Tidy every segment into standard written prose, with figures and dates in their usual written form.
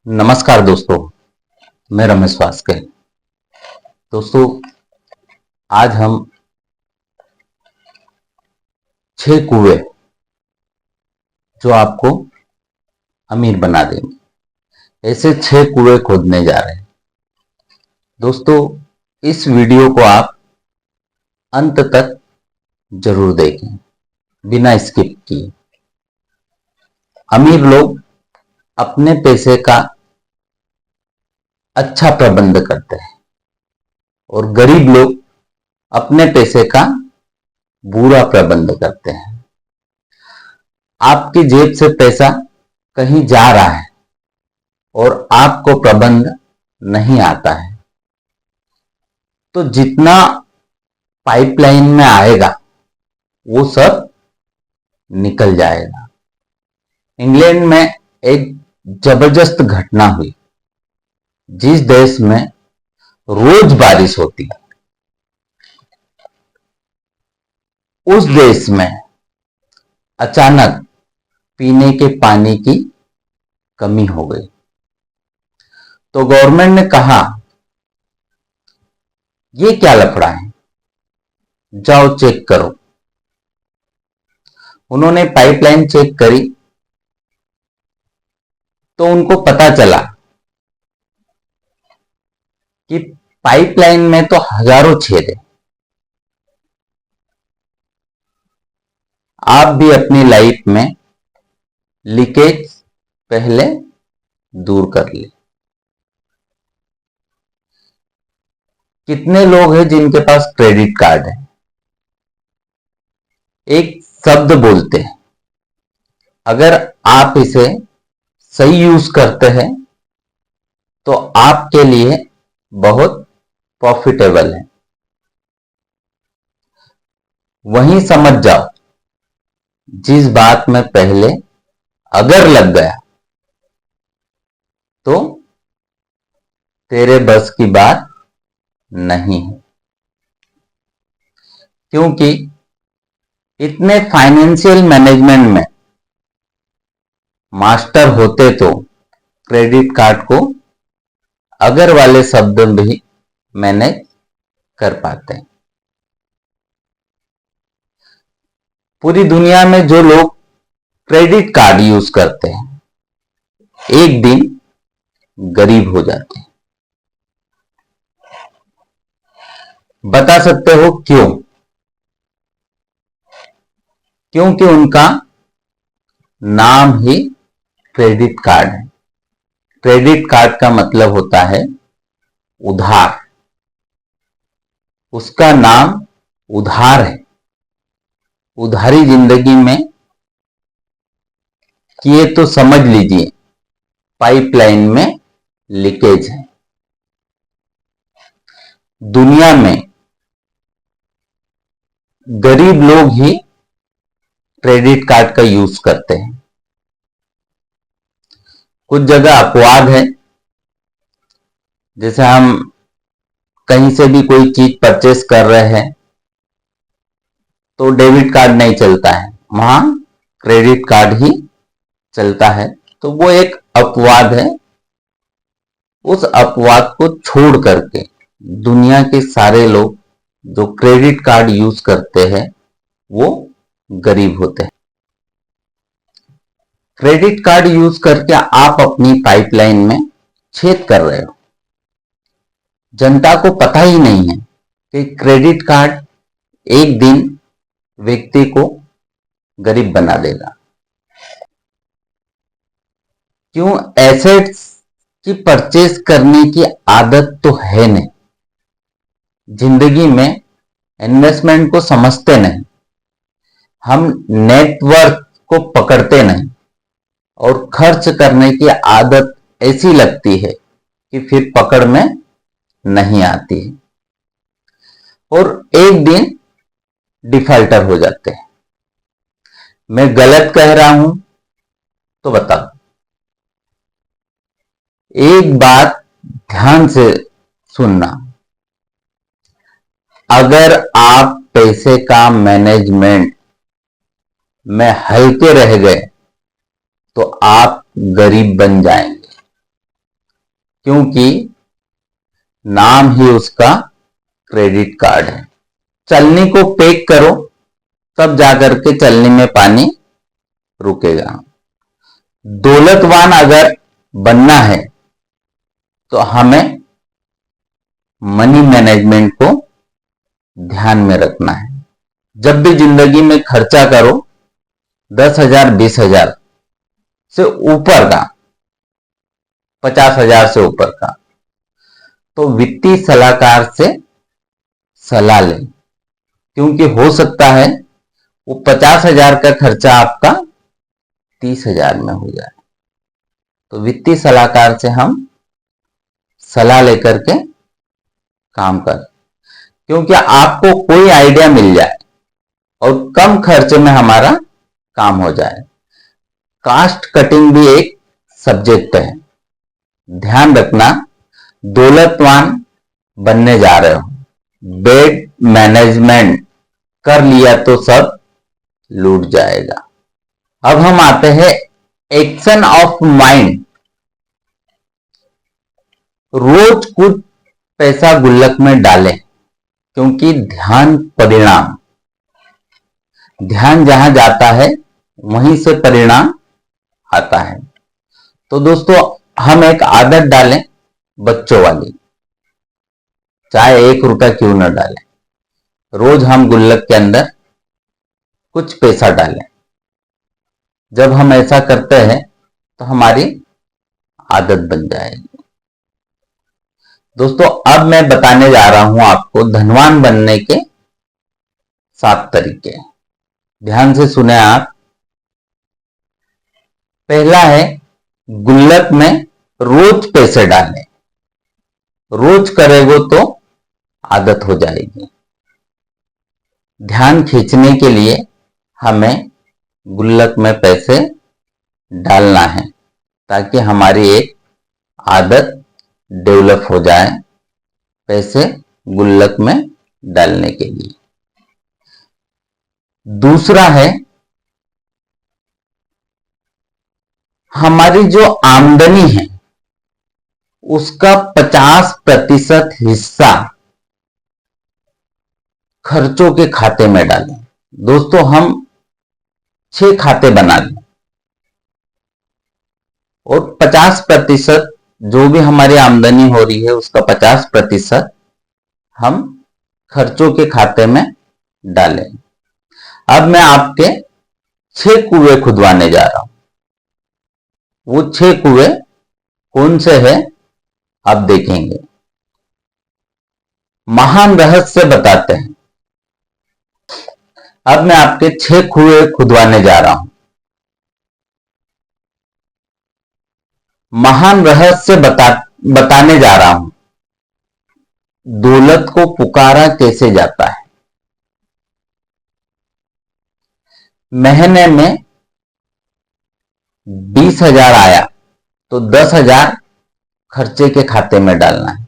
नमस्कार दोस्तों, मैं रमेश वास्के। दोस्तों, आज हम 6 कुएं जो आपको अमीर बना देंगे, ऐसे 6 कुएं खोदने जा रहे हैं। दोस्तों, इस वीडियो को आप अंत तक जरूर देखें, बिना स्किप किए। अमीर लोग अपने पैसे का अच्छा प्रबंध करते हैं और गरीब लोग अपने पैसे का बुरा प्रबंध करते हैं। आपकी जेब से पैसा कहीं जा रहा है और आपको प्रबंध नहीं आता है, तो जितना पाइपलाइन में आएगा वो सब निकल जाएगा। इंग्लैंड में एक जबरदस्त घटना हुई। जिस देश में रोज बारिश होती, उस देश में अचानक पीने के पानी की कमी हो गई। तो गवर्नमेंट ने कहा, ये क्या लफड़ा है, जाओ चेक करो। उन्होंने पाइपलाइन चेक करी तो उनको पता चला कि पाइपलाइन में तो हजारों छेद है। आप भी अपनी लाइफ में लीकेज पहले दूर कर ले। कितने लोग हैं जिनके पास क्रेडिट कार्ड है, एक शब्द बोलते हैं, अगर आप इसे सही यूज करते हैं तो आपके लिए बहुत प्रॉफिटेबल है। वहीं समझ जाओ, जिस बात में पहले अगर लग गया तो तेरे बस की बात नहीं है। क्योंकि इतने फाइनेंशियल मैनेजमेंट में मास्टर होते तो क्रेडिट कार्ड को अगर वाले शब्द भी मैनेज कर पाते हैं। पूरी दुनिया में जो लोग क्रेडिट कार्ड यूज करते हैं, एक दिन गरीब हो जाते हैं। बता सकते हो क्यों? क्योंकि उनका नाम ही क्रेडिट कार्ड है। क्रेडिट कार्ड का मतलब होता है उधार। उसका नाम उधार है। उधारी जिंदगी में किए तो समझ लीजिए पाइपलाइन में लीकेज है। दुनिया में गरीब लोग ही क्रेडिट कार्ड का यूज करते हैं। कुछ जगह अपवाद है, जैसे हम कहीं से भी कोई चीज परचेस कर रहे हैं तो डेबिट कार्ड नहीं चलता है, वहां क्रेडिट कार्ड ही चलता है, तो वो एक अपवाद है। उस अपवाद को छोड़ करके दुनिया के सारे लोग जो क्रेडिट कार्ड यूज करते हैं वो गरीब होते हैं। क्रेडिट कार्ड यूज करके आप अपनी पाइपलाइन में छेद कर रहे हो। जनता को पता ही नहीं है कि क्रेडिट कार्ड एक दिन व्यक्ति को गरीब बना देगा। क्यों? एसेट्स की परचेज करने की आदत तो है नहीं। जिंदगी में इन्वेस्टमेंट को समझते नहीं, हम नेटवर्थ को पकड़ते नहीं और खर्च करने की आदत ऐसी लगती है कि फिर पकड़ में नहीं आती है और एक दिन डिफॉल्टर हो जाते हैं। मैं गलत कह रहा हूं तो बताओ। एक बात ध्यान से सुनना, अगर आप पैसे का मैनेजमेंट में हल्के रह गए तो आप गरीब बन जाएंगे। क्योंकि नाम ही उसका क्रेडिट कार्ड है। चलनी को पैक करो, तब जाकर के चलनी में पानी रुकेगा। दौलतवान अगर बनना है तो हमें मनी मैनेजमेंट को ध्यान में रखना है। जब भी जिंदगी में खर्चा करो 10,000, 20,000 से ऊपर का, 50,000 से ऊपर का, तो वित्तीय सलाहकार से सलाह लें, क्योंकि हो सकता है वो 50,000 का खर्चा आपका 30,000 में हो जाए। तो वित्तीय सलाहकार से हम सलाह लेकर के काम कर, क्योंकि आपको कोई आइडिया मिल जाए और कम खर्चे में हमारा काम हो जाए। कास्ट कटिंग भी एक सब्जेक्ट है, ध्यान रखना। दौलतवान बनने जा रहे हो, बेड मैनेजमेंट कर लिया तो सब लूट जाएगा। अब हम आते हैं एक्शन ऑफ माइंड। रोज कुछ पैसा गुल्लक में डालें, क्योंकि ध्यान परिणाम, ध्यान जहां जाता है वहीं से परिणाम आता है। तो दोस्तों, हम एक आदत डालें बच्चों वाली, चाहे 1 रुपया क्यों न डालें, रोज हम गुल्लक के अंदर कुछ पैसा डालें। जब हम ऐसा करते हैं तो हमारी आदत बन जाएगी। दोस्तों, अब मैं बताने जा रहा हूं आपको धनवान बनने के 7 तरीके। ध्यान से सुने आप। पहला है, गुल्लक में रोज पैसे डालें। रोज करेगो तो आदत हो जाएगी। ध्यान खींचने के लिए हमें गुल्लक में पैसे डालना है, ताकि हमारी एक आदत डेवलप हो जाए पैसे गुल्लक में डालने के लिए। दूसरा है, हमारी जो आमदनी है उसका 50% हिस्सा खर्चों के खाते में डालें। दोस्तों, हम 6 खाते बना लें और 50% जो भी हमारी आमदनी हो रही है उसका 50% हम खर्चों के खाते में डालें। अब मैं आपके 6 कुएं खुदवाने जा रहा हूं। वो 6 कुएं कौन से हैं आप देखेंगे। महान रहस्य बताते हैं। अब मैं आपके 6 कुएं खुदवाने जा रहा हूं। महान रहस्य बताने जा रहा हूं। दौलत को पुकारा कैसे जाता है। महीने में 20,000 आया तो 10,000 खर्चे के खाते में डालना है।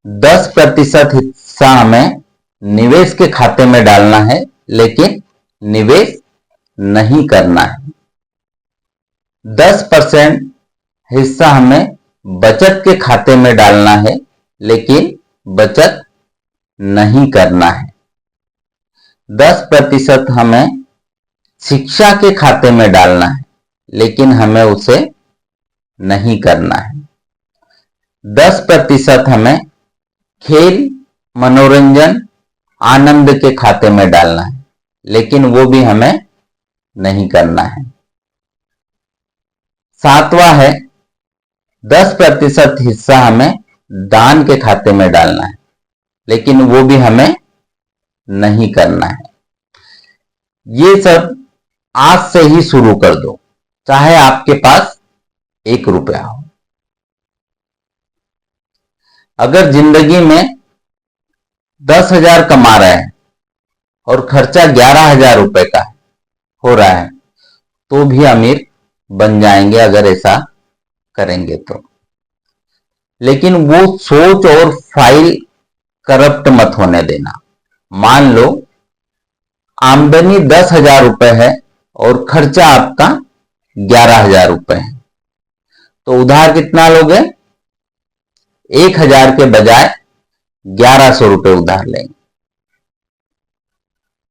10% हिस्सा हमें निवेश के खाते में डालना है, लेकिन निवेश नहीं करना है। 10% हिस्सा हमें बचत के खाते में डालना है, लेकिन बचत नहीं करना है। 10% हमें शिक्षा के खाते में डालना है, लेकिन हमें उसे नहीं करना है। 10% हमें खेल, मनोरंजन, आनंद के खाते में डालना है, लेकिन वो भी हमें नहीं करना है। 7वां है, 10% हिस्सा हमें दान के खाते में डालना है, लेकिन वो भी हमें नहीं करना है। ये सब आज से ही शुरू कर दो, चाहे आपके पास 1 रुपया हो। अगर जिंदगी में 10,000 कमा रहे हैं और खर्चा 11,000 रुपए का हो रहा है, तो भी अमीर बन जाएंगे अगर ऐसा करेंगे तो। लेकिन वो सोच और फाइल करप्ट मत होने देना। मान लो आमदनी 10,000 रुपए है और खर्चा आपका 11,000 रुपए है, तो उधार कितना लोगे? 1000 के बजाय 1100 रुपए उधार लेंगे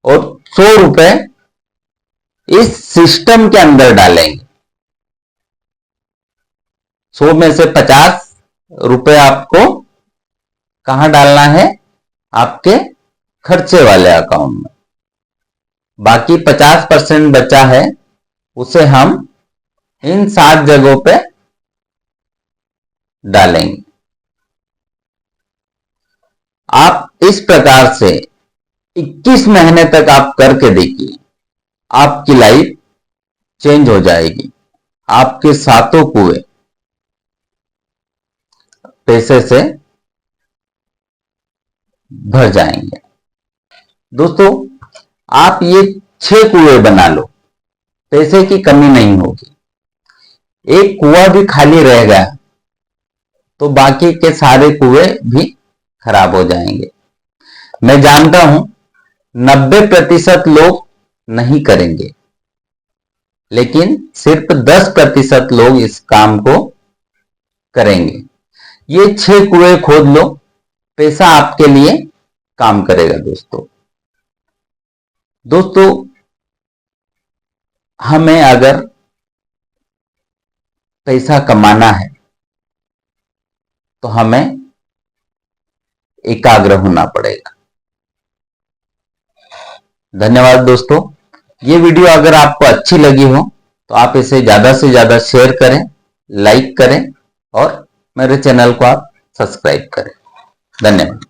और 100 रुपए इस सिस्टम के अंदर डालेंगे। 100 में से 50 रुपए आपको कहां डालना है? आपके खर्चे वाले अकाउंट में। बाकी 50% बचा है, उसे हम इन 7 जगहों पे डालेंगे। आप इस प्रकार से 21 महीने तक आप करके देखिए, आपकी लाइफ चेंज हो जाएगी। आपके सातों कुएं पैसे से भर जाएंगे। दोस्तों, आप ये 6 कुएं बना लो, पैसे की कमी नहीं होगी। एक कुआं भी खाली रह गया तो बाकी के सारे कुएं भी खराब हो जाएंगे। मैं जानता हूं 90% लोग नहीं करेंगे, लेकिन सिर्फ 10% लोग इस काम को करेंगे। ये 6 कुएं खोद लो, पैसा आपके लिए काम करेगा। दोस्तों, हमें अगर पैसा कमाना है तो हमें एकाग्र होना पड़ेगा। धन्यवाद दोस्तों। ये वीडियो अगर आपको अच्छी लगी हो तो आप इसे ज्यादा से ज्यादा शेयर करें, लाइक करें और मेरे चैनल को आप सब्सक्राइब करें। धन्यवाद।